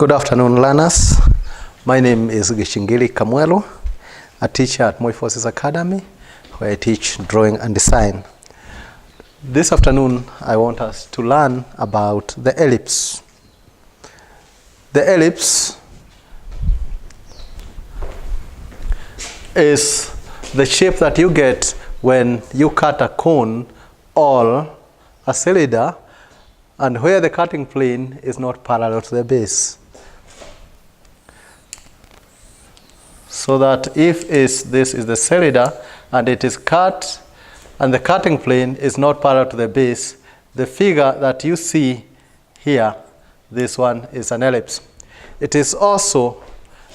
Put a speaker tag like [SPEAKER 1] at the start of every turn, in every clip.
[SPEAKER 1] Good afternoon, learners. My name is Gishingili Kamwelu, a teacher at Moi Forces Academy, where I teach drawing and design. This afternoon, I want us to learn about the ellipse. The ellipse is the shape that you get when you cut a cone or a cylinder, and where the cutting plane is not parallel to the base. So that if this is the cylinder and it is cut and the cutting plane is not parallel to the base, the figure that you see here, this one is an ellipse. It is also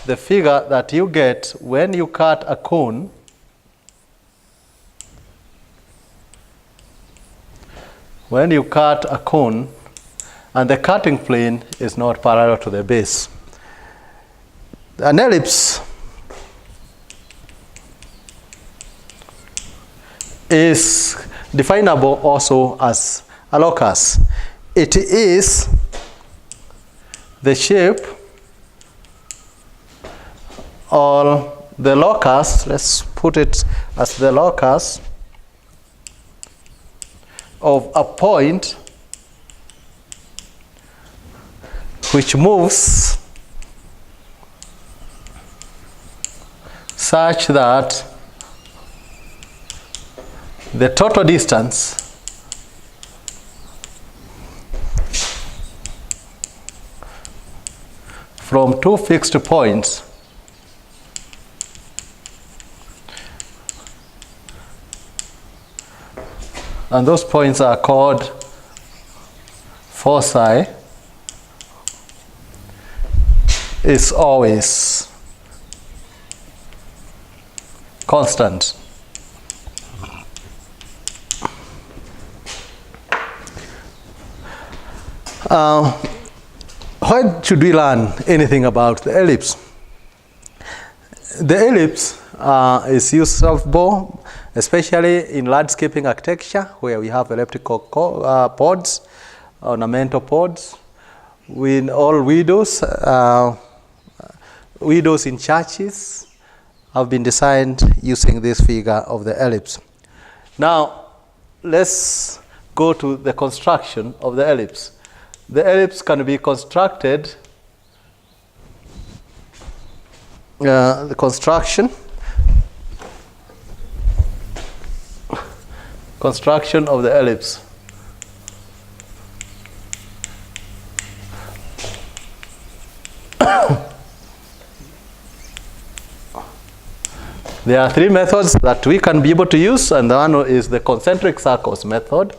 [SPEAKER 1] the figure that you get when you cut a cone and the cutting plane is not parallel to the base. An ellipse is definable also as a locus. It is the shape or the locus, let's put it as the locus of a point which moves such that the total distance from two fixed points and those points are called foci is always constant. Why should we learn anything about the ellipse? The ellipse is useful, especially in landscaping architecture, where we have elliptical pods, ornamental pods. In all windows in churches have been designed using this figure of the ellipse. Now, let's go to the construction of the ellipse. The ellipse can be constructed, the construction of the ellipse. There are three methods that we can be able to use, and the one is the concentric Sockos method.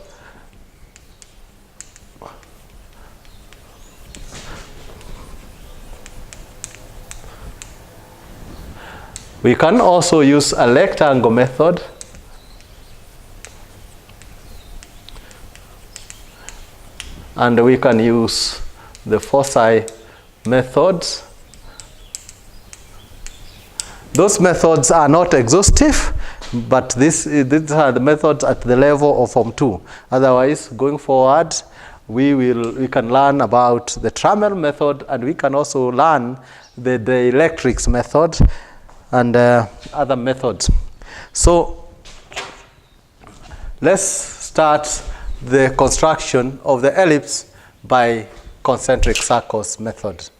[SPEAKER 1] We can also use a rectangle method, and we can use the foci methods. Those methods are not exhaustive, but these are the methods at the level of Form 2. Otherwise, going forward, we can learn about the Trammell method, and we can also learn the dielectrics method and other methods. So let's start the construction of the ellipse by concentric Sockos method.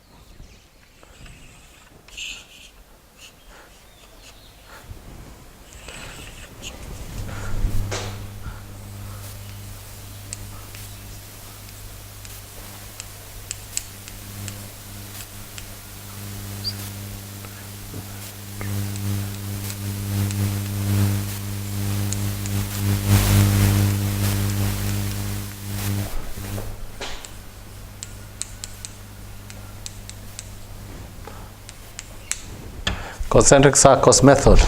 [SPEAKER 1] Concentric Sockos method.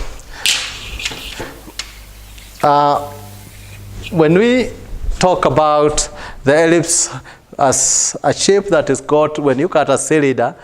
[SPEAKER 1] When we talk about the ellipse as a shape that is got when you cut a cylinder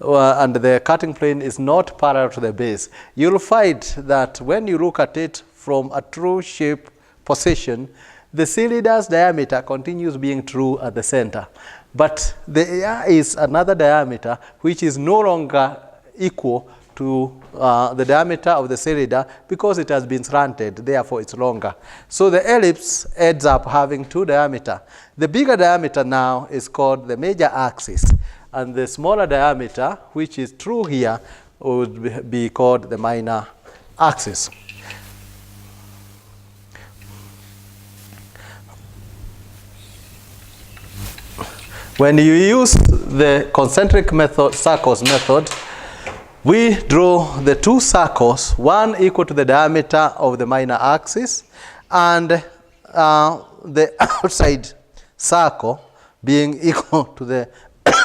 [SPEAKER 1] and the cutting plane is not parallel to the base, you'll find that when you look at it from a true shape position, the cylinder's diameter continues being true at the center. But there is another diameter which is no longer equal to the diameter of the cylinder because it has been slanted, therefore it's longer. So the ellipse ends up having two diameters. The bigger diameter now is called the major axis, and the smaller diameter, which is true here, would be called the minor axis. When you use the concentric method, Sockos method, we draw the two circles, one equal to the diameter of the minor axis, and the outside circle being equal to the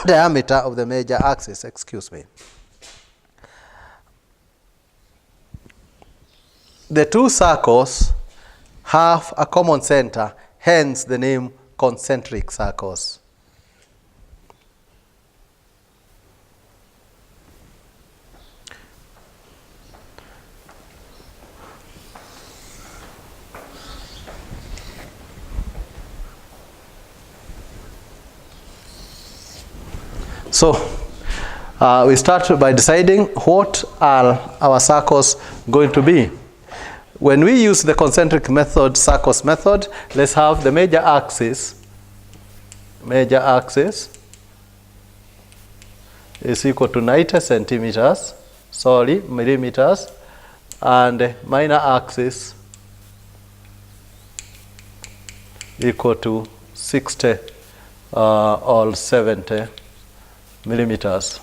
[SPEAKER 1] diameter of the major axis. Excuse me. The two circles have a common center, hence the name concentric circles. So we start by deciding what are our circles going to be. When we use the concentric method, Sockos method, let's have the major axis. Major axis is equal to 90 centimeters, millimeters, and minor axis equal to 60 or 70 millimeters.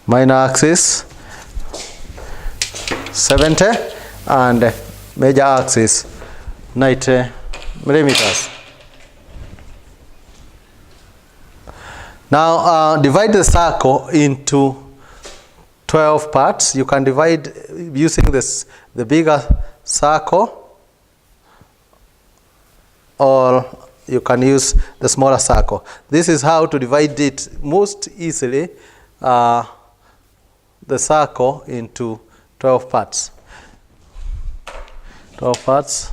[SPEAKER 1] Minor axis 70 and major axis 90 millimeters. Now divide the circle into 12 parts. You can divide using the bigger circle, or you can use the smaller circle. This is how to divide it most easily, the circle into 12 parts. 12 parts.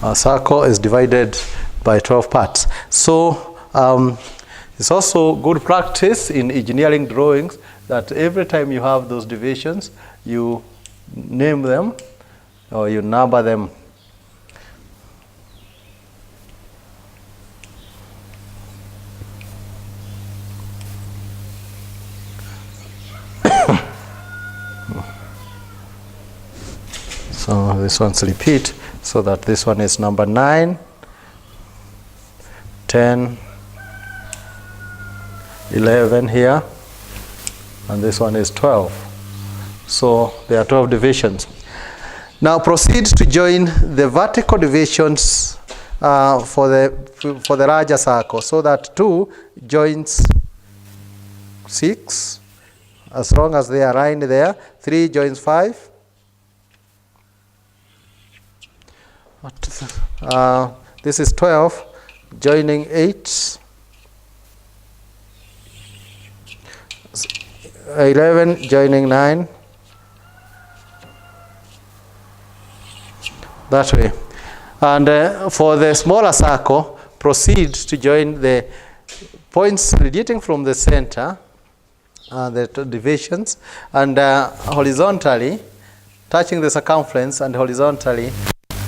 [SPEAKER 1] A circle is divided by 12 parts. So it's also good practice in engineering drawings that every time you have those divisions, you name them or you number them. So this one's repeat, so that this one is number 9, 10, 11 here, and this one is 12. So there are 12 divisions. Now proceed to join the vertical divisions for the larger circle, so that 2 joins 6, as long as they are aligned there. 3 joins 5. This is 12 joining 8, 11 joining 9, that way. And for the smaller circle, proceed to join the points radiating from the center, the divisions, and horizontally, touching the circumference, and horizontally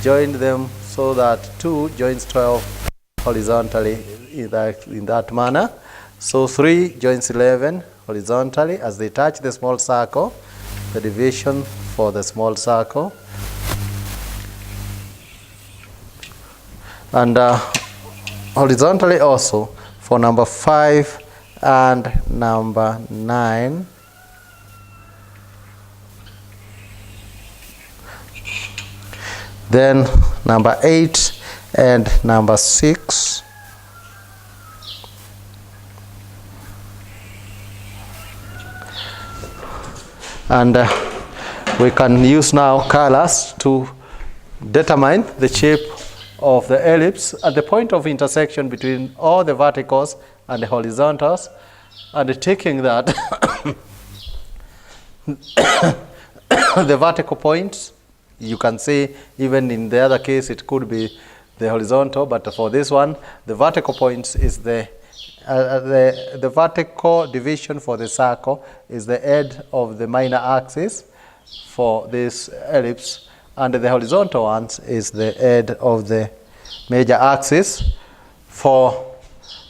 [SPEAKER 1] join them so that 2 joins 12 horizontally in that manner. So 3 joins 11 horizontally as they touch the small circle, the division for the small circle. And horizontally also for number 5 and number 9. Then number 8 and number 6. And we can use now colors to determine the shape of the ellipse at the point of intersection between all the verticals and the horizontals, and taking that the vertical points, you can see even in the other case it could be the horizontal, but for this one the vertical points is the vertical division for the circle is the head of the minor axis for this ellipse, and the horizontal ones is the head of the major axis for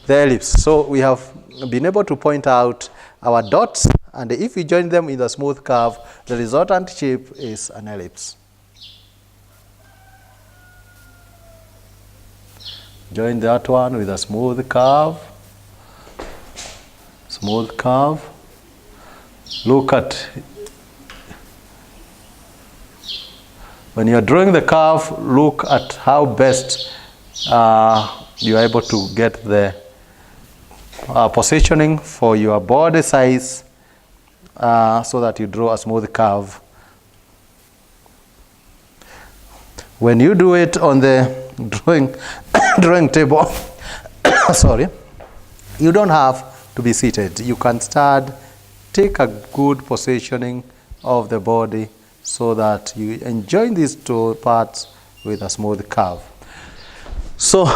[SPEAKER 1] the ellipse. So we have been able to point out our dots, and if we join them in a smooth curve, the resultant shape is an ellipse. Join that one with a smooth curve. Smooth curve. Look at, when you are drawing the curve, look at how best you are able to get the positioning for your body size so that you draw a smooth curve. When you do it on the drawing table, sorry, you don't have to be seated. You can start, take a good positioning of the body so that you enjoy these two parts with a smooth curve. So,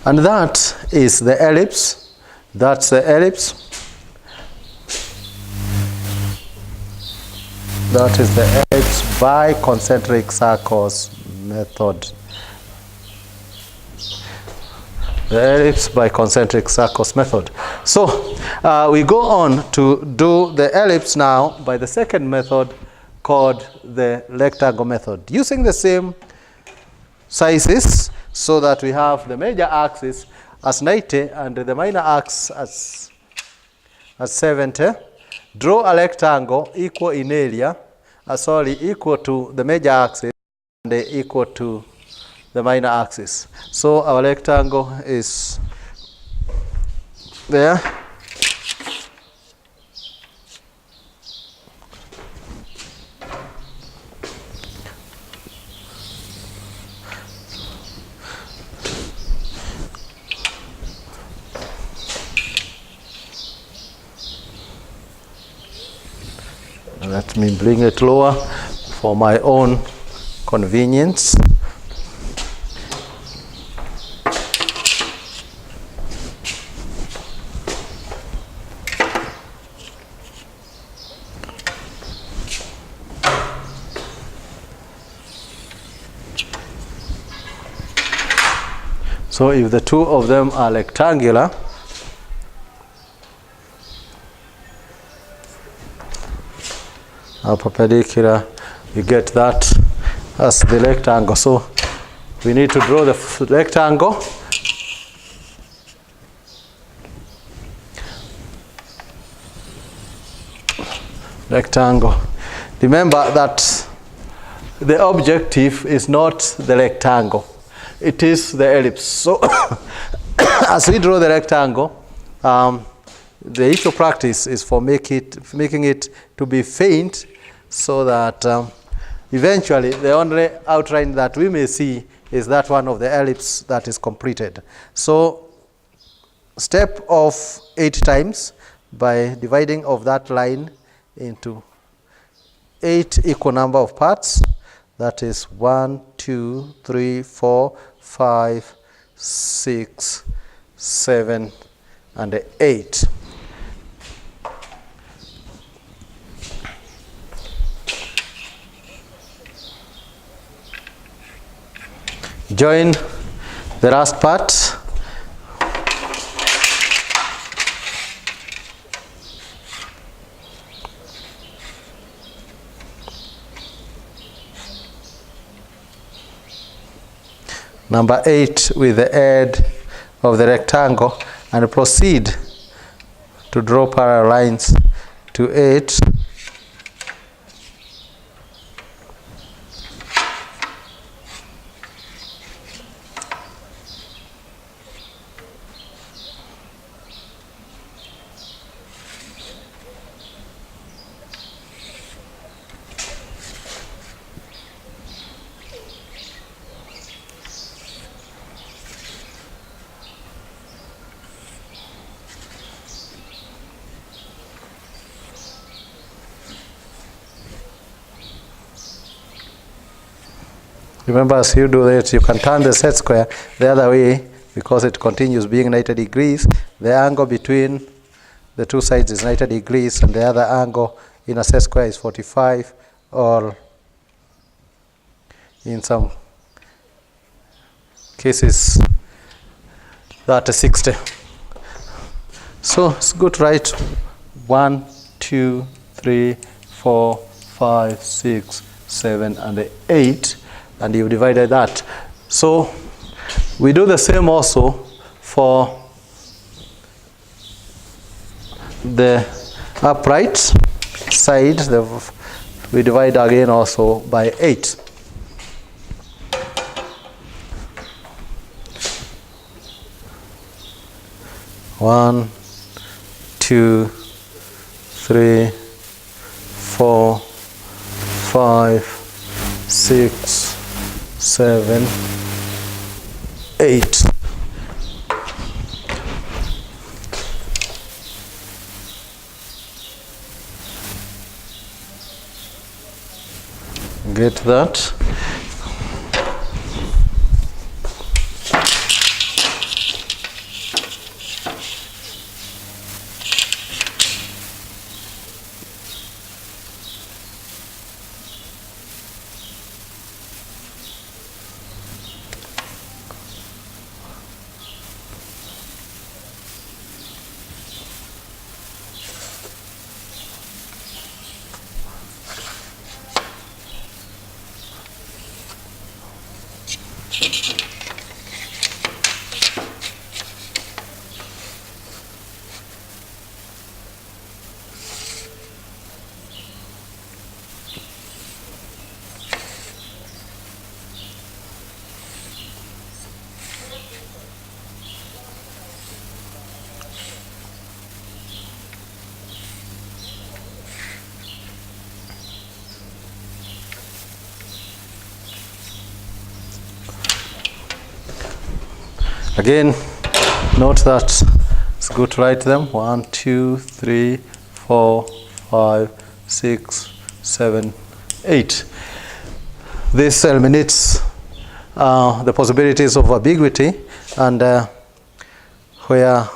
[SPEAKER 1] and that is the ellipse. That's the ellipse. That is the ellipse by concentric circles method. The ellipse by concentric circles method. So we go on to do the ellipse now by the second method called the rectangle method, using the same sizes so that we have the major axis as 90 and the minor axis as 70. Draw a rectangle equal in area, equal to the major axis and equal to the minor axis. So our rectangle is there. Let me bring it lower for my own convenience. So if the two of them are rectangular, or perpendicular, you get that as the rectangle. So we need to draw the rectangle. Rectangle. Remember that the objective is not the rectangle, it is the ellipse. So as we draw the rectangle, the issue practice is for making it to be faint, so that eventually the only outline that we may see is that one of the ellipse that is completed. So step of 8 times by dividing of that line into 8 equal number of parts. That is 1, 2, 3, 4, 5, 6, 7, and 8. Join the last part. Number 8 with the head of the rectangle and proceed to draw parallel lines to it. Remember, as you do it, you can turn the set square the other way because it continues being 90 degrees. The angle between the two sides is 90 degrees, and the other angle in a set square is 45, or in some cases that is 60. So it's good to write 1, 2, 3, 4, 5, 6, 7, and 8. And you've divided that. So we do the same also for the upright side. We divide again also by 8. One, 2, 3, 4, 5, 6, 7, 8. Get that? Again, note that it's good to write them 1, 2, 3, 4, 5, 6, 7, 8. This eliminates the possibilities of ambiguity, and where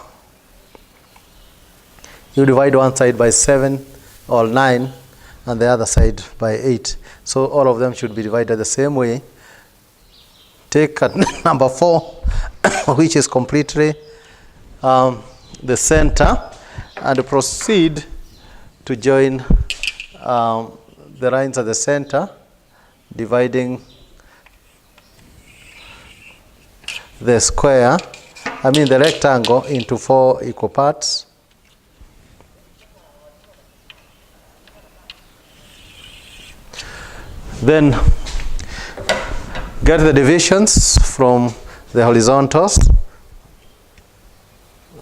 [SPEAKER 1] you divide one side by 7 or 9 and the other side by 8. So all of them should be divided the same way. Take number 4, which is completely the center, and proceed to join the lines at the center, dividing the square, the rectangle, into 4 equal parts. Then get the divisions from the horizontals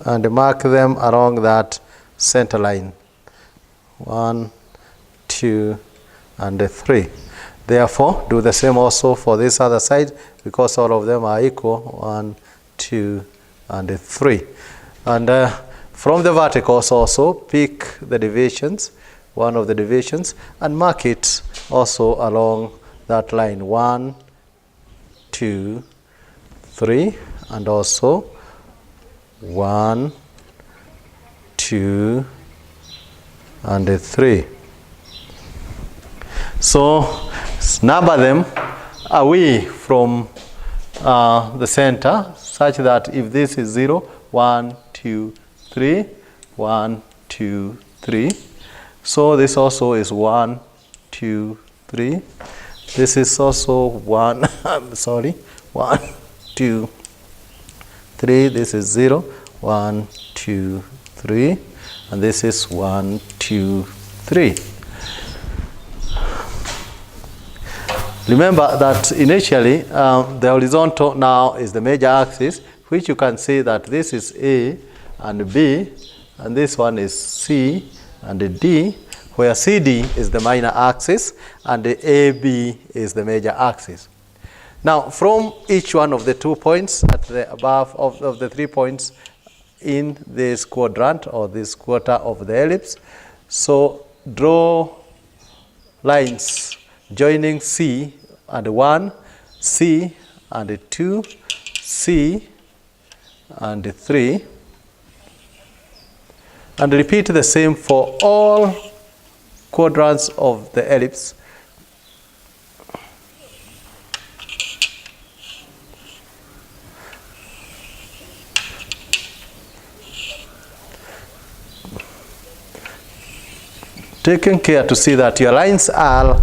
[SPEAKER 1] and mark them along that center line. 1, 2, and 3. Therefore, do the same also for this other side, because all of them are equal. 1, 2, and 3. And from the verticals also, pick the divisions, one of the divisions, and mark it also along that line. 1, 2, 3, and also 1, 2, and 3. So number them away from the center, such that if this is 0, 1, 2, 3, 1, 2, 3. So this also is 1, 2, 3. This is also 1, 1, 2, 3, this is 0, 1, 2, 3, and this is 1, 2, 3. Remember that initially the horizontal now is the major axis, which you can see that this is A and B, and this one is C and D, where CD is the minor axis and the AB is the major axis. Now, from each one of the 2 points at the above of the 3 points in this quadrant or this quarter of the ellipse, so draw lines joining C and 1, C and 2, C and 3, and repeat the same for all quadrants of the ellipse. Taking care to see that your lines are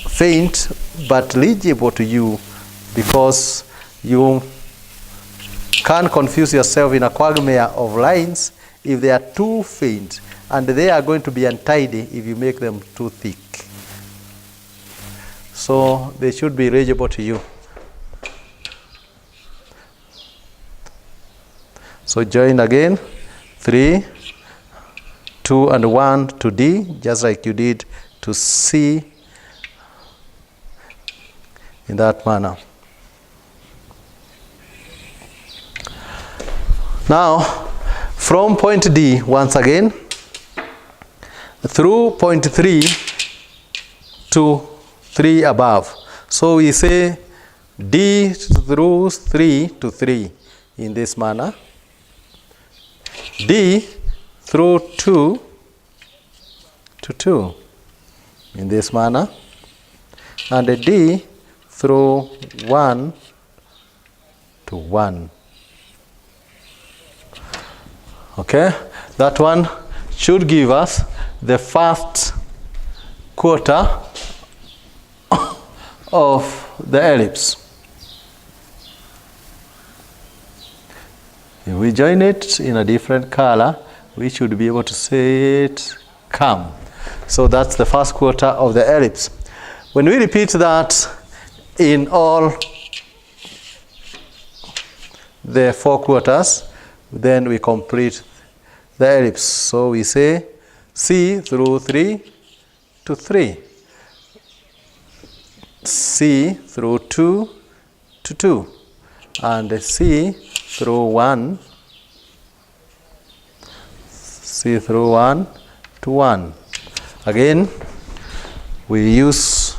[SPEAKER 1] faint but legible to you, because you can't confuse yourself in a quagmire of lines if they are too faint, and they are going to be untidy if you make them too thick. So they should be legible to you. So join again, 3, 2 and 1 to D, just like you did to C, in that manner. Now, from point D, once again, through point 3 to 3 above. So we say D through 3 to 3 in this manner. D through 2 to 2 in this manner. And D through 1 to 1. Okay, that one should give us the first quarter of the ellipse. If we join it in a different color, we should be able to see it come. So that's the first quarter of the ellipse. When we repeat that in all the 4 quarters, then we complete the ellipse. So we say C through 3 to 3, C through 2 to 2, and C through 1, C through 1 to 1. Again, we use,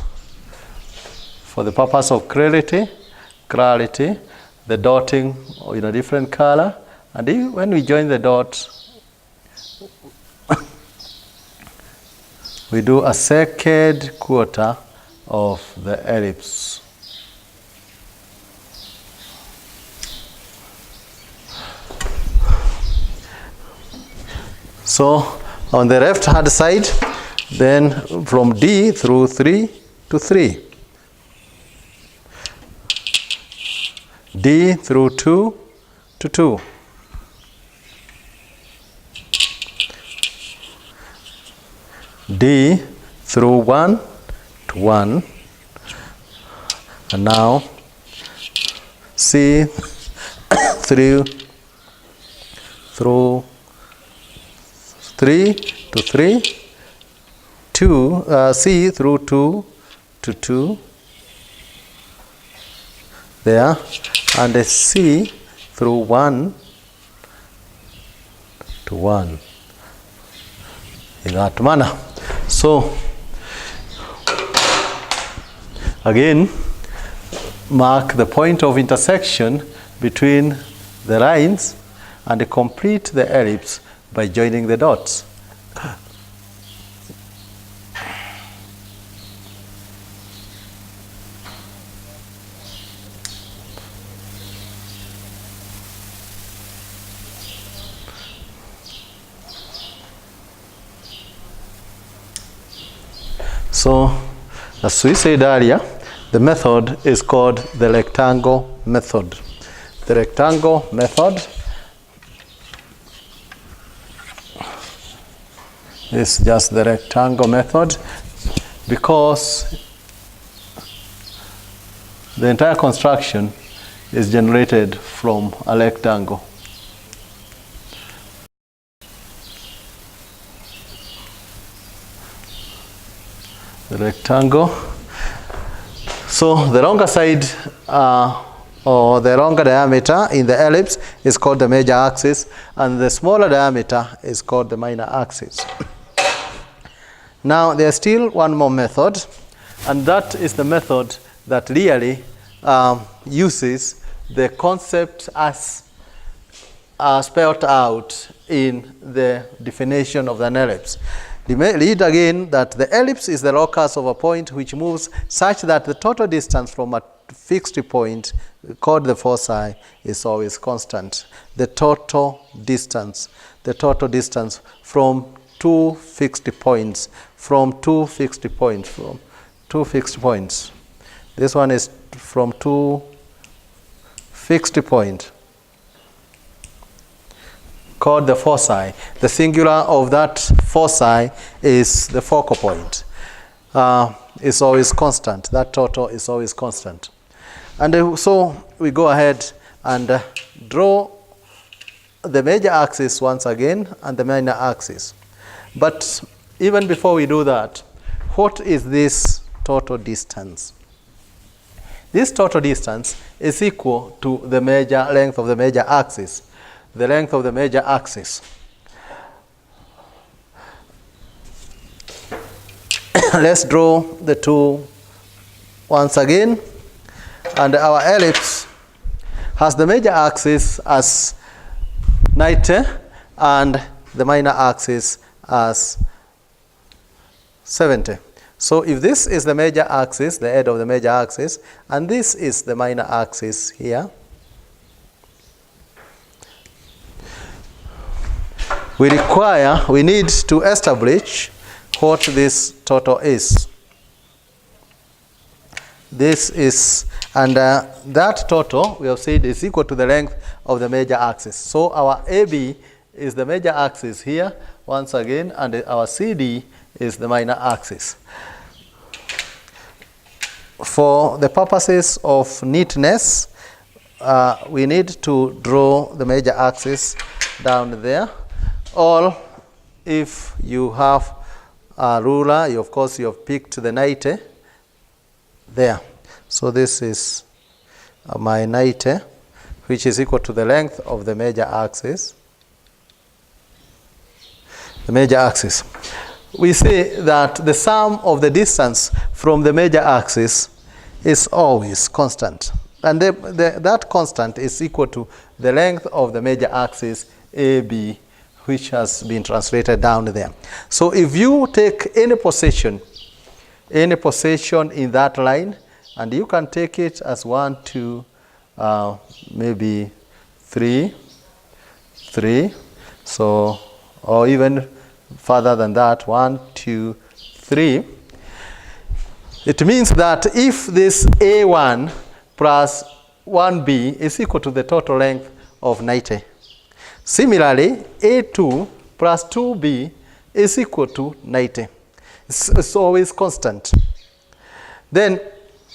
[SPEAKER 1] for the purpose of clarity, the dotting in a different color, and when we join the dot, we do a second quarter of the ellipse. So on the left hand side, then from D through 3 to 3, D through 2 to 2, D through 1 to 1, and now C through 3 to 3, 2, C through 2 to 2, there, and C through 1 to 1, in that manner. So again, mark the point of intersection between the lines and complete the ellipse by joining the dots. So, as we said earlier, the method is called the rectangle method. the rectangle method. This is just the rectangle method because the entire construction is generated from a rectangle. The rectangle. So the longer side or the longer diameter in the ellipse is called the major axis, and the smaller diameter is called the minor axis. Now there's still one more method, and that is the method that really uses the concept as spelled out in the definition of an ellipse. Read again that the ellipse is the locus of a point which moves such that the total distance from a fixed point called the foci is always constant. The total distance from two fixed points. This one is from two fixed points called the foci. The singular of that foci is the focal point. It's always constant. That total is always constant. And so we go ahead and draw the major axis once again and the minor axis. But even before we do that, what is this total distance? This total distance is equal to the major length of the major axis. The length of the major axis. Let's draw the two once again. And our ellipse has the major axis as 90 and the minor axis as 70. So if this is the major axis, the head of the major axis, and this is the minor axis here, we need to establish what this total is. This is, and that total we have said is equal to the length of the major axis. So our AB is the major axis here once again, and our CD is the minor axis. For the purposes of neatness, we need to draw the major axis down there. Or if you have a ruler, of course you have picked the 90 there. So this is my 90, which is equal to the length of the major axis. The major axis. We say that the sum of the distance from the major axis is always constant. And that constant is equal to the length of the major axis AB, which has been translated down there. So if you take any position in that line, and you can take it as 1, 2, maybe 3, so, or even further than that, 1, 2, 3. It means that if this A1 plus 1B is equal to the total length of 90, similarly, A2 plus 2B is equal to 90. It's always constant. Then,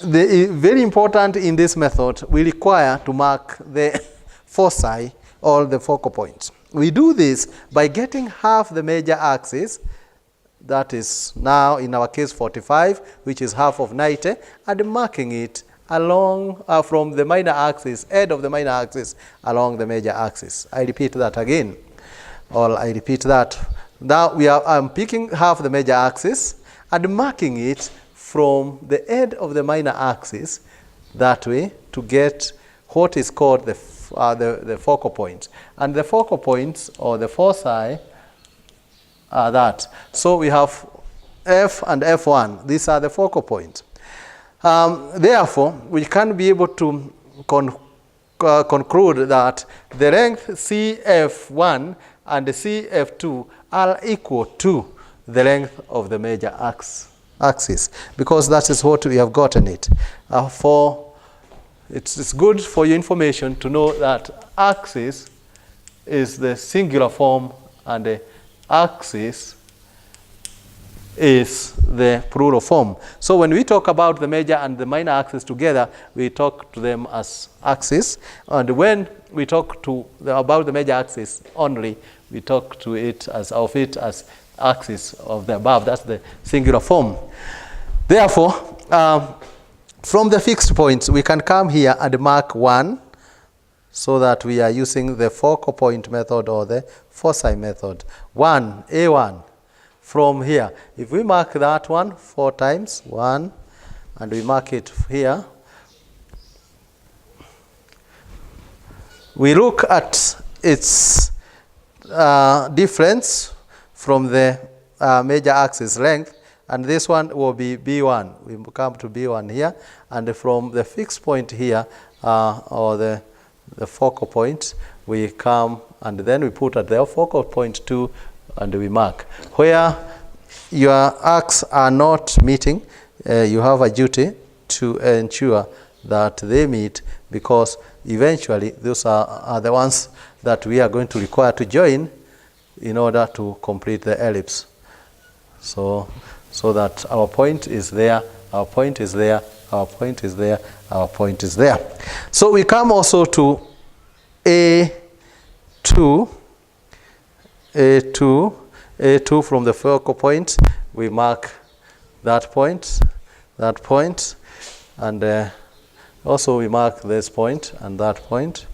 [SPEAKER 1] very important in this method, we require to mark the foci or the focal points. We do this by getting half the major axis, that is now in our case 45, which is half of 90, and marking it along from the minor axis, head of the minor axis, along the major axis. I repeat that again, or I repeat that. Now I'm picking half the major axis and marking it from the head of the minor axis that way to get what is called the focal points. And the focal points or the foci are that. So we have F and F1. These are the focal points. Therefore, we can be able to conclude that the length CF1 and the CF2 are equal to the length of the major axis, because that is what we have gotten it. For it's good for your information to know that axis is the singular form and the axis is the plural form. So when we talk about the major and the minor axis together, we talk to them as axis. And when we talk about the major axis only, we talk to it as axis of the above. That's the singular form. Therefore, from the fixed points, we can come here and mark 1, so that we are using the focal point method or the foci method. 1, A1. From here, if we mark that one 4 times, 1, and we mark it here, we look at its difference from the major axis length, and this one will be B1. We come to B1 here, and from the fixed point here, or the focal point, we come and then we put at the focal point 2, and we mark. Where your arcs are not meeting, you have a duty to ensure that they meet, because eventually those are the ones that we are going to require to join in order to complete the ellipse. So that our point is there, our point is there, our point is there, our point is there. So we come also to A2 from the focal point. We mark that point, and also we mark this point and that point.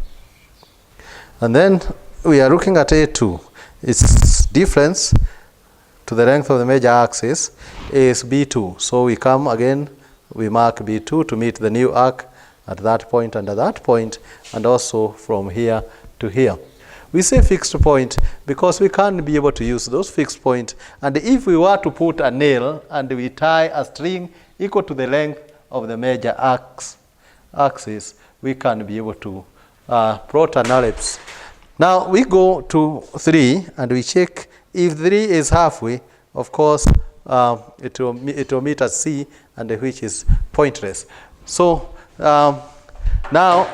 [SPEAKER 1] And then we are looking at A2. Its difference to the length of the major axis is B2. So we come again, we mark B2 to meet the new arc at that point and at that point, and also from here to here. We say fixed point because we can't be able to use those fixed points. And if we were to put a nail and we tie a string equal to the length of the major axis, we can be able to plot an ellipse. Now we go to 3 and we check if 3 is halfway. Of course, it will meet at C, and which is pointless. So now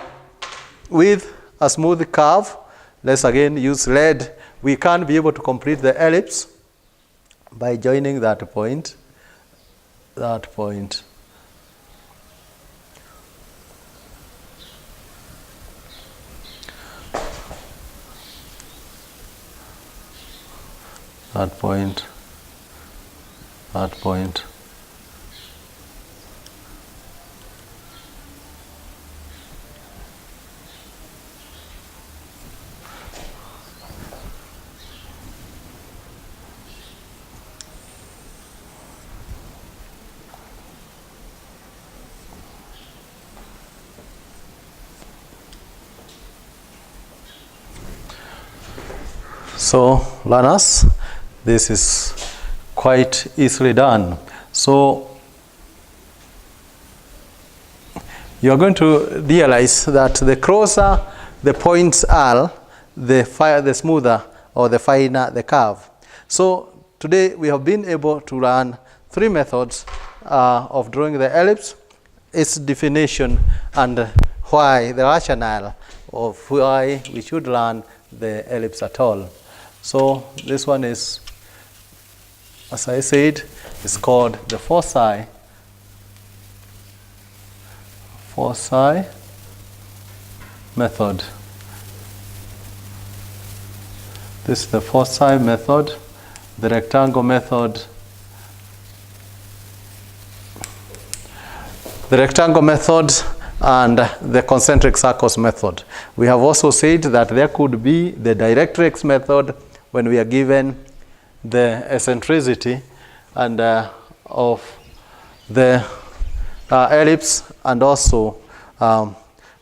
[SPEAKER 1] with a smooth curve, let's again use lead. We can be able to complete the ellipse by joining that point, that point. That point, that point. So learners, this is quite easily done. So you are going to realize that the closer the points are, the smoother or the finer the curve. So today we have been able to learn 3 methods of drawing the ellipse, its definition, and why, the rationale of why we should learn the ellipse at all. So this one is, as I said, is called the foci method. This is the foci method, the rectangle method, and the concentric circles method. We have also said that there could be the directrix method when we are given the eccentricity and of the ellipse, and also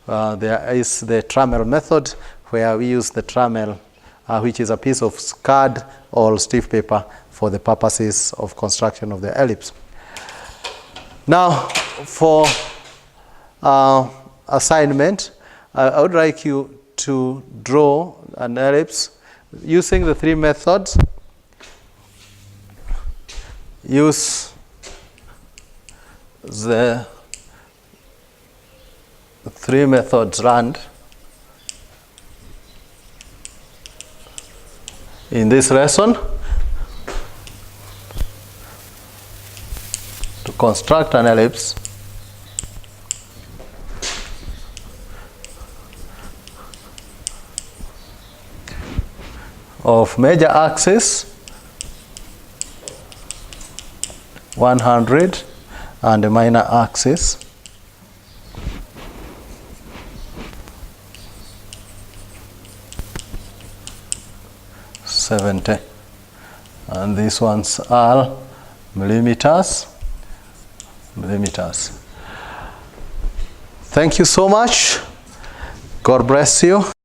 [SPEAKER 1] there is the trammel method, where we use the trammel, which is a piece of card or stiff paper for the purposes of construction of the ellipse. Now for assignment, I would like you to draw an ellipse using the 3 methods. Use the 3 methods learned in this lesson to construct an ellipse of major axis 100 and a minor axis 70, and these ones are millimeters. Thank you so much. God bless you.